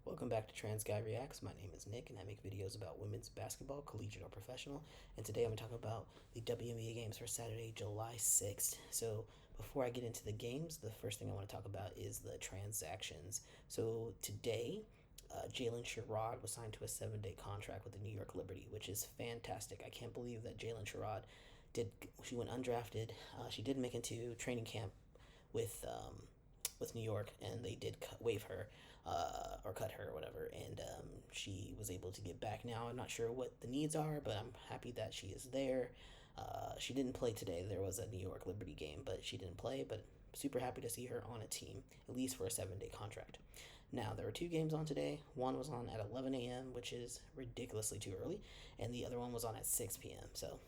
Welcome back to TransGuyReacts. My name is Nick, and I make videos about women's basketball, collegiate or professional. And today I'm going to talk about the WNBA games for Saturday, July 6th. So before I get into the games, the first thing I want to talk about is the transactions. So today, Jalen Sherrod was signed to a 7-day contract with the New York Liberty, which is fantastic. I can't believe that Jalen Sherrod she went undrafted. She did make it to training camp with New York, and they did waive her or cut her or whatever, and she was able to get back now. I'm not sure what the needs are, but I'm happy that she is there. She didn't play today. There was a New York Liberty game, but she didn't play, but super happy to see her on a team, at least for a 7-day contract. Now, there were 2 games on today. One was on at 11 a.m., which is ridiculously too early, and the other one was on at 6 p.m. So,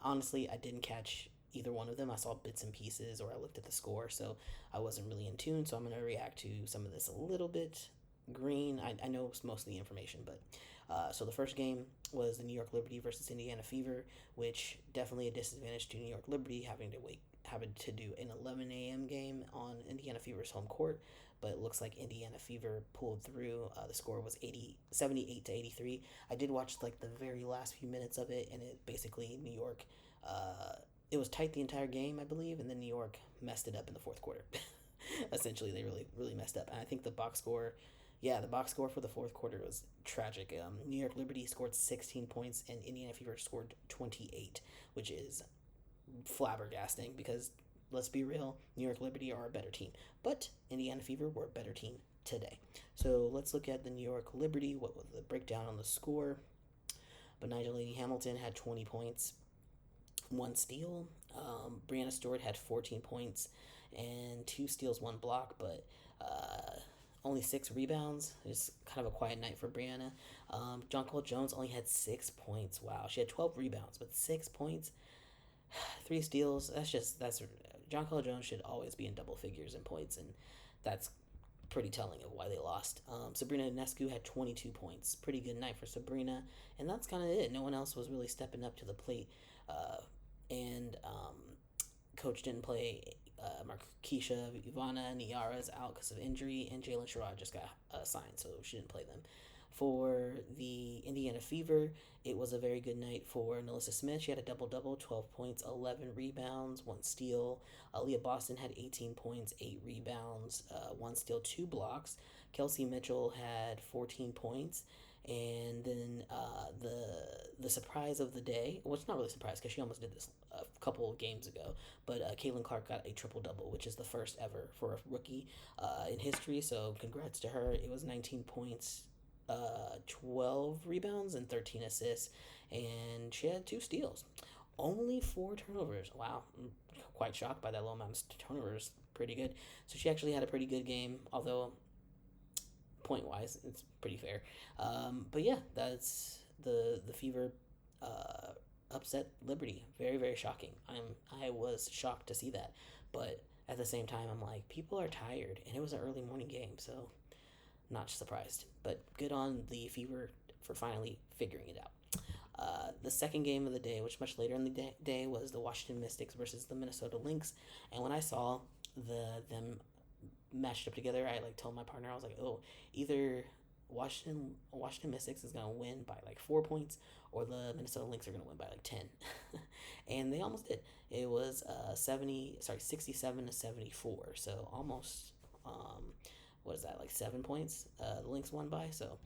honestly, I didn't catch either one of them. I saw bits and pieces, or I looked at the score, so I wasn't really in tune. So I'm going to react to some of this a little bit green. I know most of the information, but so the first game was the New York Liberty versus Indiana Fever, which definitely a disadvantage to New York Liberty having to do an 11 a.m. game on Indiana Fever's home court. But it looks like Indiana Fever pulled through. The score was 78 to 83. I did watch like the very last few minutes of it, and it basically New York. It was tight the entire game, I believe, and then New York messed it up in the fourth quarter. Essentially, they really messed up. And I think the box score for the fourth quarter was tragic. New York Liberty scored 16 points, and Indiana Fever scored 28, which is flabbergasting because, let's be real, New York Liberty are a better team. But Indiana Fever were a better team today. So let's look at the New York Liberty. What was the breakdown on the score? But Nigel Hamilton had 20 points, 1 steal. Brianna Stewart had 14 points and 2 steals, 1 block, but only 6 rebounds. It's kind of a quiet night for Brianna. Jonquel Jones only had 6 points. Wow, she had 12 rebounds, but 6 points, 3 steals. That's Jonquel Jones should always be in double figures in points, and that's pretty telling of why they lost. Sabrina Ionescu had 22 points. Pretty good night for Sabrina, and that's kind of it. No one else was really stepping up to the plate. And coach didn't play. Marquisha Ivana Niara's out because of injury, and Jalen Sherrod just got signed, so she didn't play them. For the Indiana Fever, it was a very good night for Nalissa Smith. She had a double-double, 12 points, 11 rebounds, 1 steal. Leah Boston had 18 points, 8 rebounds, 1 steal, 2 blocks. Kelsey Mitchell had 14 points. And then the surprise of the day, well, it's not really a surprise because she almost did this a couple of games ago, but Caitlin Clark got a triple-double, which is the first ever for a rookie in history, so congrats to her. It was 19 points, 12 rebounds, and 13 assists, and she had 2 steals. Only 4 turnovers. Wow, I'm quite shocked by that low amount of turnovers. Pretty good. So she actually had a pretty good game, although point wise, it's pretty fair. But yeah, that's the Fever upset Liberty. Very shocking. I was shocked to see that, but at the same time, I'm like, people are tired, and it was an early morning game, so not surprised. But good on the Fever for finally figuring it out. The second game of the day, which much later in the day, was the Washington Mystics versus the Minnesota Lynx. And when I saw them matched up together, I told my partner, I was like, oh, either Washington Mystics is gonna win by 4 points, or the Minnesota Lynx are gonna win by 10. And they almost did. It was 67 to 74. So almost what is that, 7 points the Lynx won by. So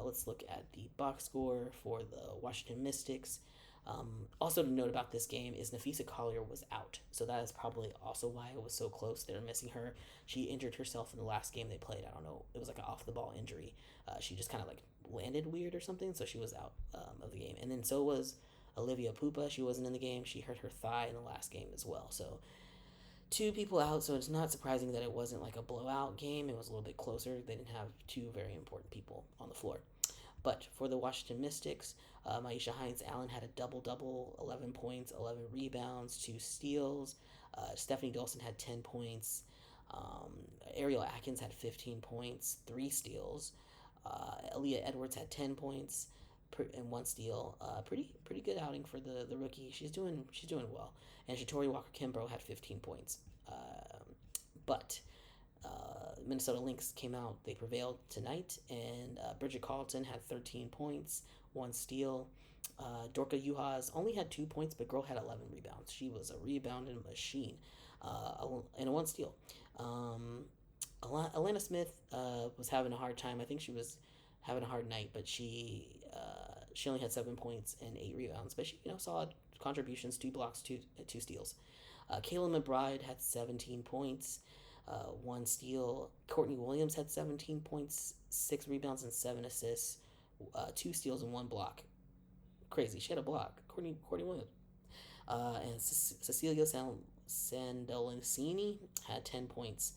let's look at the box score for the Washington Mystics. Also to note about this game is Nafisa Collier was out, so that is probably also why it was so close. They're missing her. She injured herself in the last game they played. I don't know. It was an off-the-ball injury. She just kind of landed weird or something, so she was out of the game. And then so was Olivia Pupa. She wasn't in the game. She hurt her thigh in the last game as well. So 2 people out, so it's not surprising that it wasn't a blowout game. It was a little bit closer. They didn't have 2 very important people on the floor. But for the Washington Mystics, Maisha Hines-Allen had a double-double, 11 points, 11 rebounds, 2 steals. Stephanie Dolson had 10 points. Ariel Atkins had 15 points, 3 steals. Aaliyah Edwards had 10 points and 1 steal. Pretty good outing for the rookie. She's doing well. And Shatori Walker-Kimbrough had 15 points. But Minnesota Lynx came out. They prevailed tonight, and Bridget Carlton had 13 points, 1 steal. Dorka Juhas only had 2 points, but girl had 11 rebounds. She was a rebounding machine, and a 1 steal. Alana Smith was having a hard time. I think she was having a hard night, but she only had 7 points and 8 rebounds. But she, solid contributions, 2 blocks, two steals. Kayla McBride had 17 points, 1 steal. Courtney Williams had 17 points, 6 rebounds, and 7 assists, 2 steals, and 1 block. Crazy. She had a block. Courtney Williams. And Cecilia Sandolincini had 10 points,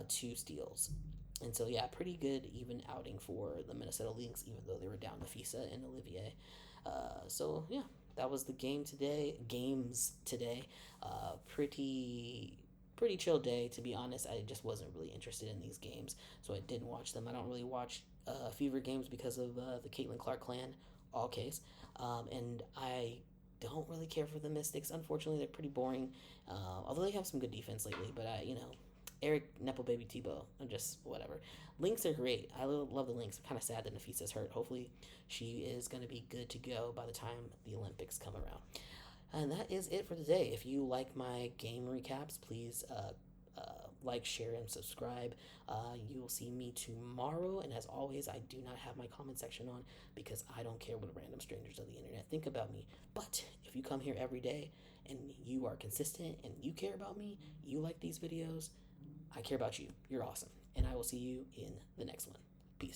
2 steals. And so, yeah, pretty good even outing for the Minnesota Lynx, even though they were down to Fisa and Olivier. So, yeah, that was the games today. Pretty chill day, to be honest. I just wasn't really interested in these games, so I didn't watch them. I don't really watch Fever games because of the Caitlin Clark clan, all case. And I don't really care for the Mystics. Unfortunately, they're pretty boring, although they have some good defense lately. But Eric Nepo Baby Tebow, I'm just whatever. Lynx are great. I love the Lynx. I'm kind of sad that Nafisa's hurt. Hopefully, she is going to be good to go by the time the Olympics come around. And that is it for today. If you like my game recaps, please like, share, and subscribe. You will see me tomorrow. And as always, I do not have my comment section on because I don't care what random strangers on the internet think about me. But if you come here every day and you are consistent and you care about me, you like these videos, I care about you. You're awesome. And I will see you in the next one.